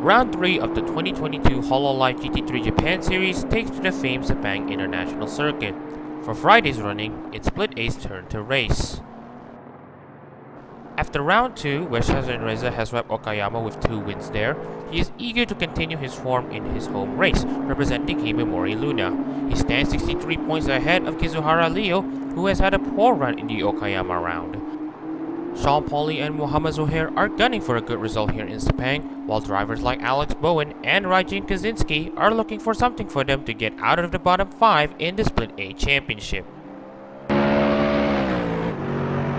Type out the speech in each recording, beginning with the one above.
Round 3 of the 2022 Hololive GT3 Japan Series takes to the famed SEPANG International Circuit. For Friday's running, its split A's turn to race. After round 2, where Shazren has swept Okayama with 2 wins there, he is eager to continue his form in his home race, representing Himemori Luna. He stands 63 points ahead of Kizuhara Leo, who has had a poor run in the Okayama round. Sean Pauli and Mohamed Zohair are gunning for a good result here in SEPANG, while drivers like Alex Bowen and Raijin Kaczynski are looking for something for them to get out of the bottom 5 in the Split A Championship.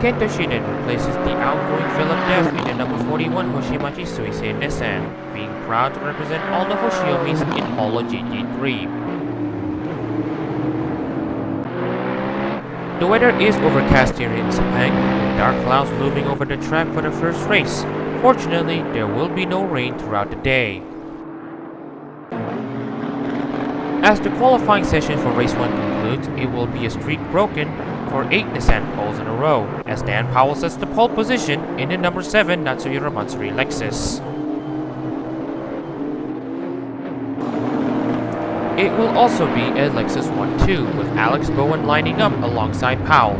Kento Shiden replaces the outgoing Philip Dev in the number 41 Hoshimachi Suisei Nissan, being proud to represent all the Hoshiomis in Holo GT3. The weather is overcast here in SEPANG, with dark clouds looming over the track for the first race. Fortunately, there will be no rain throughout the day. As the qualifying session for race 1 concludes, it will be a streak broken for 8 Nissan poles in a row, as Dan Powell sets the pole position in the number 7 Natsuhiro Matsuri Lexus. It will also be a Lexus 1-2, with Alex Bowen lining up alongside Powell.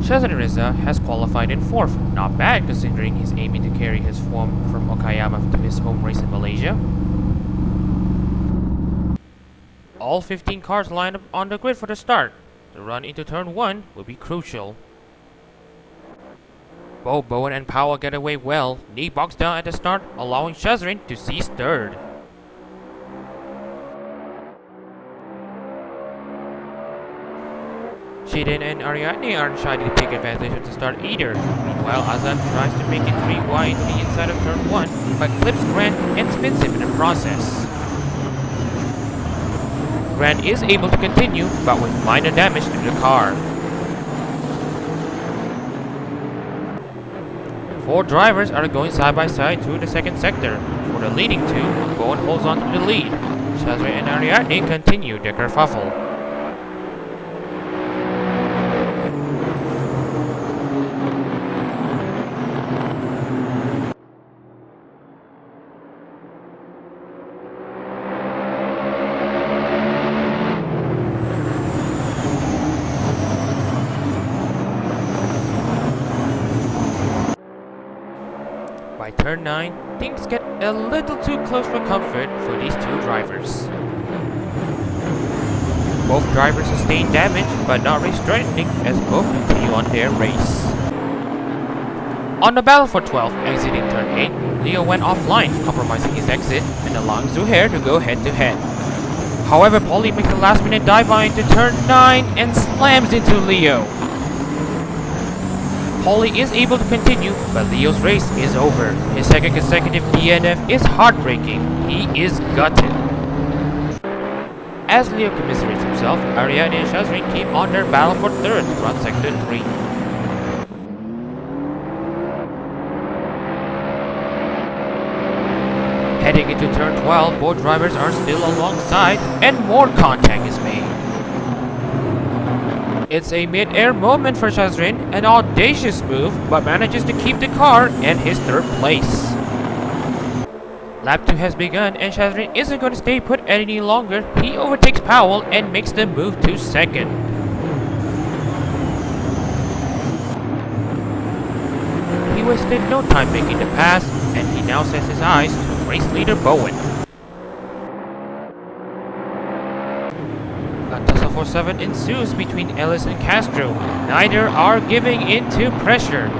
Shazren has qualified in 4th, not bad considering he's aiming to carry his form from Okayama to his home race in Malaysia. All 15 cars line up on the grid for the start. The run into turn 1 will be crucial. Both Bowen and Powell get away well, knee box down at the start, allowing Shazren to seize 3rd. Shiden and Ariadne aren't shy to take advantage of the start either. Meanwhile, Azad tries to make it 3 wide to the inside of turn 1, but clips Grant and spins him in the process. Grant is able to continue, but with minor damage to the car. 4 drivers are going side by side through the second sector. For the leading 2, Bowen holds on to the lead. Shazren and Ariadne continue their kerfuffle. By turn 9, things get a little too close for comfort for these 2 drivers. Both drivers sustain damage, but not race-threatening as both continue on their race. On the battle for 12th, exiting turn 8, Leo went offline, compromising his exit and allowing Zohair to go head-to-head. However, Pauli makes a last-minute dive into turn 9 and slams into Leo. Pauli is able to continue, but Leo's race is over. His second consecutive DNF is heartbreaking. He is gutted. As Leo commiserates himself, Ariadne and Shazren keep on their battle for 3rd throughout Sector 3. Heading into turn 12, both drivers are still alongside, and more contact is made. It's a mid-air moment for Shazren, an audacious move, but manages to keep the car and his 3rd place. Lap 2 has begun and Shazren isn't going to stay put any longer. He overtakes Powell and makes the move to 2nd. He wasted no time making the pass, and he now sets his eyes to race leader Bowen. A tussle for 7 ensues between Ellis and Castro. Neither are giving in to pressure.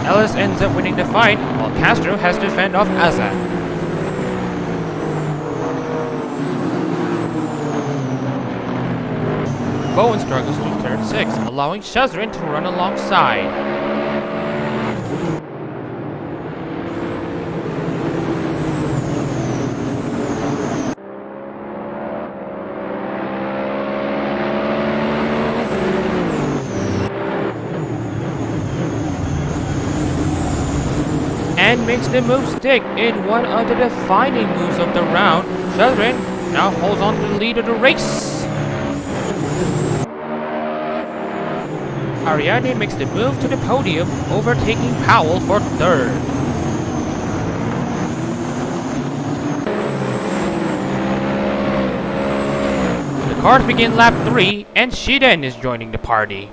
Ellis ends up winning the fight, while Castro has to fend off Azad. Bowen struggles through turn 6, allowing Shazren to run alongside. makes the move stick in one of the defining moves of the round. Shazren now holds on to the lead of the race. Ariadne makes the move to the podium, overtaking Powell for third. The cars begin lap 3 and Shiden is joining the party.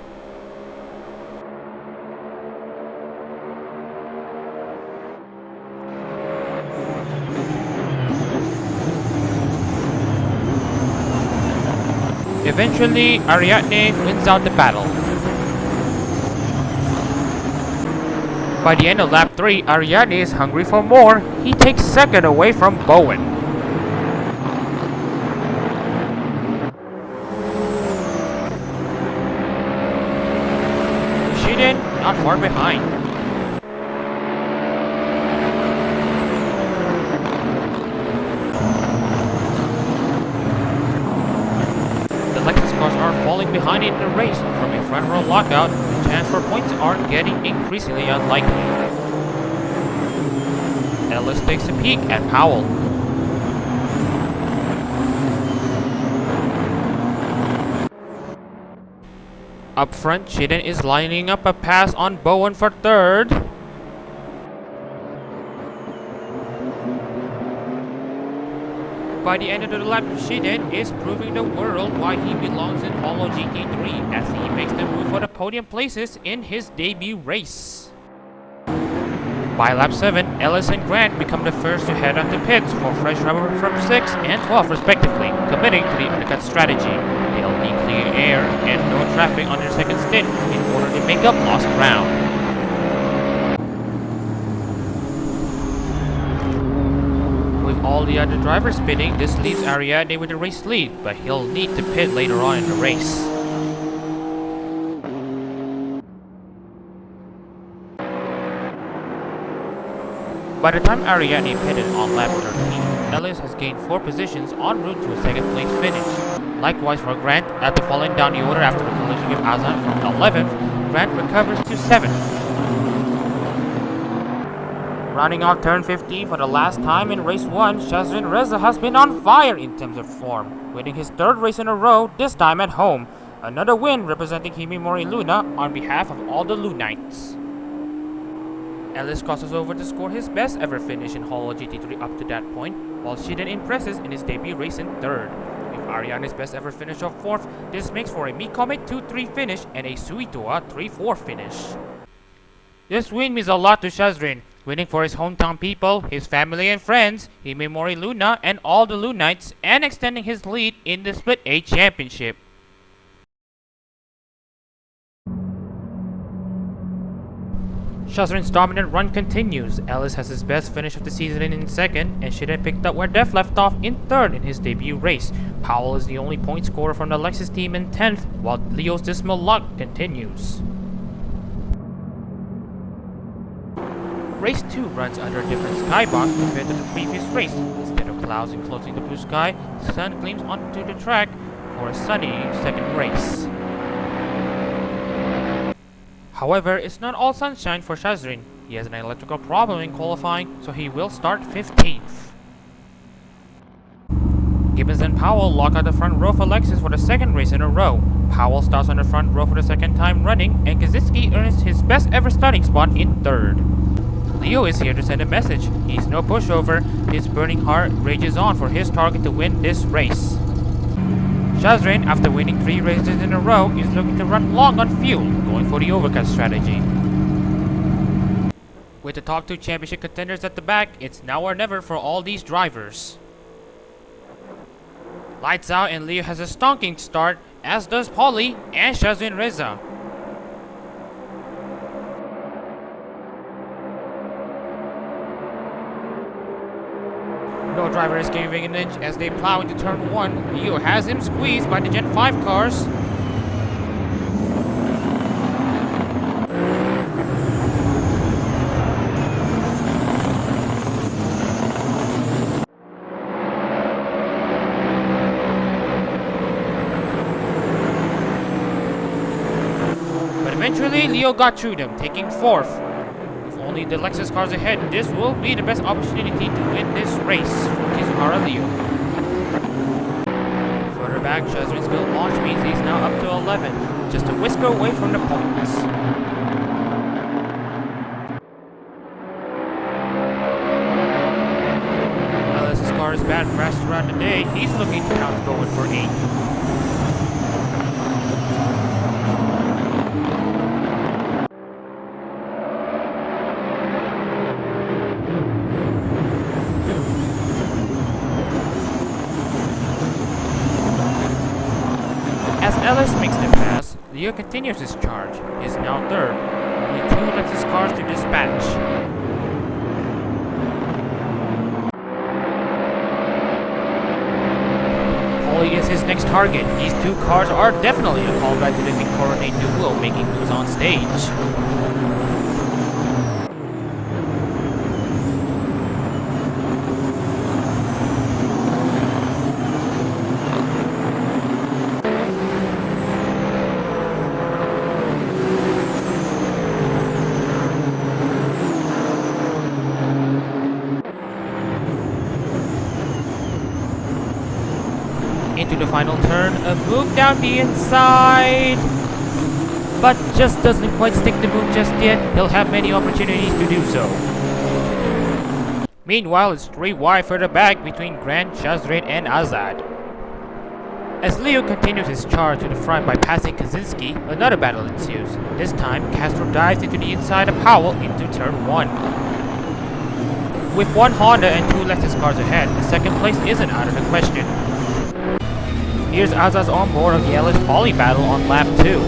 Eventually, Ariadne wins out the battle. By the end of lap 3, Ariadne is hungry for more. He takes second away from Bowen. Shiden not far behind. Falling behind in the race from a front row lockout, the chance for points are getting increasingly unlikely. Ellis takes a peek at Powell. Up front, Shiden is lining up a pass on Bowen for third. By the end of the lap, Shiden is proving the world why he belongs in Holo GT3 as he makes the move for the podium places in his debut race. By lap 7, Ellis and Grant become the first to head onto pits for fresh rubber from 6 and 12 respectively, committing to the undercut strategy. They'll need clear air and no traffic on their second stint in order to make up lost ground. All the other drivers pitting, this leaves Ariadne with the race lead, but he'll need to pit later on in the race. By the time Ariadne pitted on lap 13, Ellis has gained 4 positions en route to a second place finish. Likewise for Grant, after falling down the order after the collision with Azan from 11th, Grant recovers to 7th. Rounding out turn 15 for the last time in race 1, Shazren Reza has been on fire in terms of form, winning his 3rd race in a row, this time at home. Another win representing Himemori Luna on behalf of all the Lunites. Ellis crosses over to score his best ever finish in Holo GT3 up to that point, while Shiden impresses in his debut race in 3rd. With Ariadne's best ever finish of 4th, this makes for a Mikome 2-3 finish and a Suitoa 3-4 finish. This win means a lot to Shazren, winning for his hometown people, his family and friends, Himemori Luna and all the Lunites, and extending his lead in the Split A Championship. Shazren's dominant run continues. Ellis has his best finish of the season in 2nd, and Shiden picked up where Def left off in 3rd in his debut race. Powell is the only point scorer from the Lexus team in 10th, while Leo's dismal luck continues. Race 2 runs under a different skybox compared to the previous race. Instead of clouds enclosing the blue sky, the sun gleams onto the track for a sunny second race. However, it's not all sunshine for Shazren. He has an electrical problem in qualifying, so he will start 15th. Gibbons and Powell lock out the front row for Lexus for the 2nd race in a row. Powell starts on the front row for the 2nd time running, and Kaczynski earns his best ever starting spot in 3rd. Leo is here to send a message. He's no pushover. His burning heart rages on for his target to win this race. Shazren, after winning 3 races in a row, is looking to run long on fuel, going for the overcut strategy. With the top 2 championship contenders at the back, it's now or never for all these drivers. Lights out and Leo has a stonking start, as does Paulie and Shazren Reza. No driver is giving an inch as they plow into turn 1. Leo has him squeezed by the Gen 5 cars. But eventually Leo got through them, taking 4th. only the Lexus cars ahead. This will be the best opportunity to win this race for Kizuhara Leo. Further back, Shazren's good launch means he's now up to 11, just a whisker away from the points. Unless his car is bad fast throughout the day, he's looking to count going for 8. As Ellis makes the pass, Leo continues his charge. He is now third. Only 2 Lexus cars to dispatch. Holly is his next target. These 2 cars are definitely a callback to the Incorporate duo making moves on stage. Into the final turn, a move down the inside, but just doesn't quite stick the move just yet. He'll have many opportunities to do so. Meanwhile, it's 3 wide further back between Grant, Shazren, and Azad. As Leo continues his charge to the front by passing Kaczynski, another battle ensues. This time, Castro dives into the inside of Powell into turn 1. With 1 Honda and 2 Lexus cars ahead, the second place isn't out of the question. Here's Azad's on board of the Ellis Poly battle on lap 2.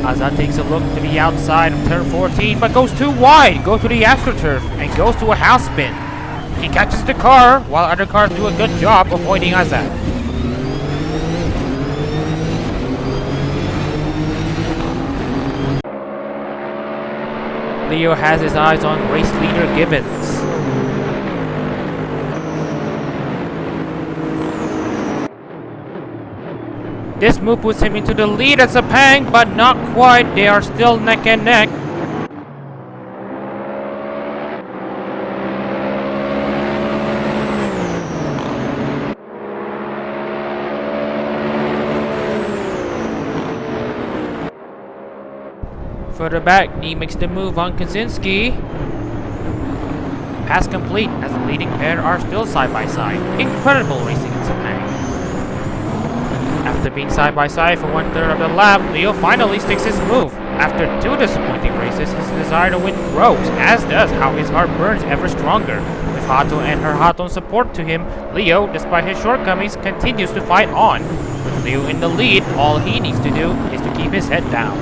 Azad takes a look to the outside of turn 14, but goes too wide, goes to the AstroTurf, and goes to a house spin. He catches the car, while other cars do a good job avoiding Azad. Leo has his eyes on race leader Gibbons. This move puts him into the lead at Sepang, but not quite. They are still neck and neck. Further back, Nee makes the move on Kaczynski. Pass complete, as the leading pair are still side by side. Incredible racing in Sepang. After being side by side for 1/3 of the lap, Leo finally sticks his move. After 2 disappointing races, his desire to win grows, as does how his heart burns ever stronger. With Hato and her Haton support to him, Leo, despite his shortcomings, continues to fight on. With Leo in the lead, all he needs to do is to keep his head down.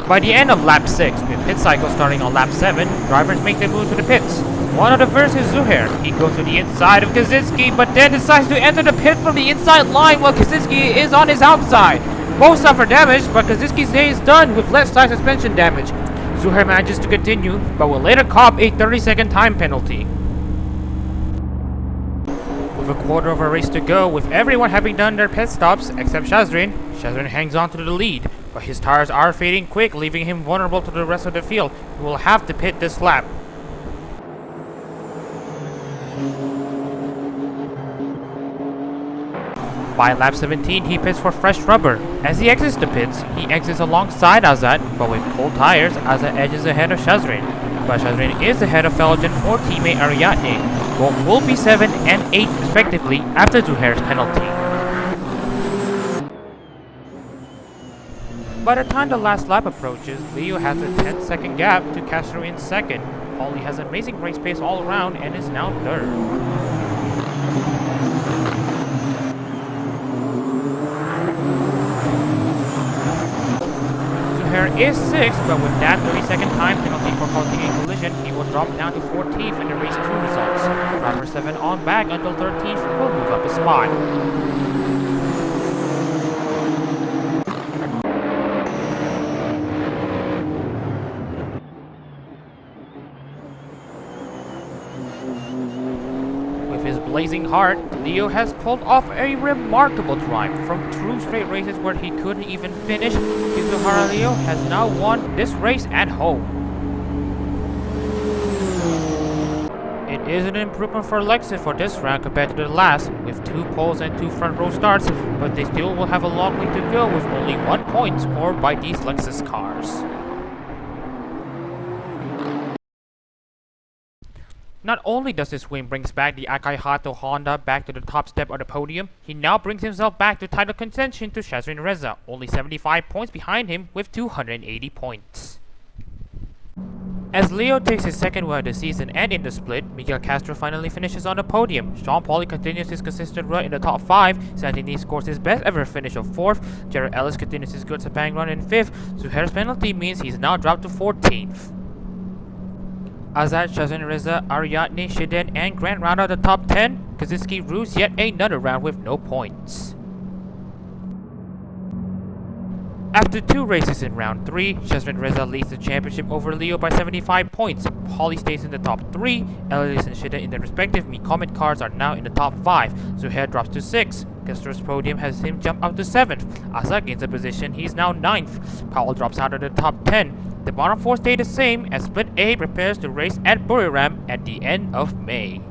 By the end of lap 6, with pit cycle starting on lap 7, drivers make their move to the pits. One of the first is Zuhair. He goes to the inside of Kaczynski, but then decides to enter the pit from the inside line while Kaczynski is on his outside. Both suffer damage, but Kaczynski's day is done with left side suspension damage. Zuhair manages to continue, but will later cop a 30-second time penalty. With a quarter of a race to go, with everyone having done their pit stops except Shazren, Shazren hangs on to the lead. But his tires are fading quick, leaving him vulnerable to the rest of the field. He will have to pit this lap. By lap 17, he pits for fresh rubber. As he exits the pits, he exits alongside Azad, but with cold tires, Azad edges ahead of Shazren. But Shazren is ahead of fellow Gen 4 teammate Ariadne. Both will be 7 and 8 respectively after Zuhair's penalty. By the time the last lap approaches, Leo has a 10-second gap to Castro in second. Holly has amazing race pace all around and is now third. Zuhair is 6th, but with that 30-second time penalty for causing a collision, he will drop down to 14th in the race 2 results. Driver 7 on back until 13th will move up a spot. His blazing heart, Leo has pulled off a remarkable drive. From 2 straight races where he couldn't even finish, Kizuhara Leo has now won this race at home. It is an improvement for Lexus for this round compared to the last, with 2 poles and 2 front row starts, but they still will have a long way to go with only 1 point scored by these Lexus cars. Not only does this win brings back the Akai Hato Honda back to the top step of the podium, he now brings himself back to title contention to Shazren Reza, only 75 points behind him with 280 points. As Leo takes his second win of the season and in the split, Miguel Castro finally finishes on the podium. Sean Pauli continues his consistent run in the top 5, Santini scores his best ever finish of 4th, Jared Ellis continues his good Sepang run in 5th, Zuhair's penalty means he's now dropped to 14th. Azad, Shazren Reza, Ariadne, Shiden, and Grant round out the top 10. Kaczynski rules yet another round with no points. After 2 races in round 3, Shazren Reza leads the championship over Leo by 75 points. Holly stays in the top 3. Elias and Shiden in their respective Mi Comet cars are now in the top 5. Zuhair drops to 6. Castro's podium has him jump up to 7th. Azad gains a position, he's now 9th. Powell drops out of the top 10. The bottom 4 stay the same as Split A prepares to race at Buriram at the end of May.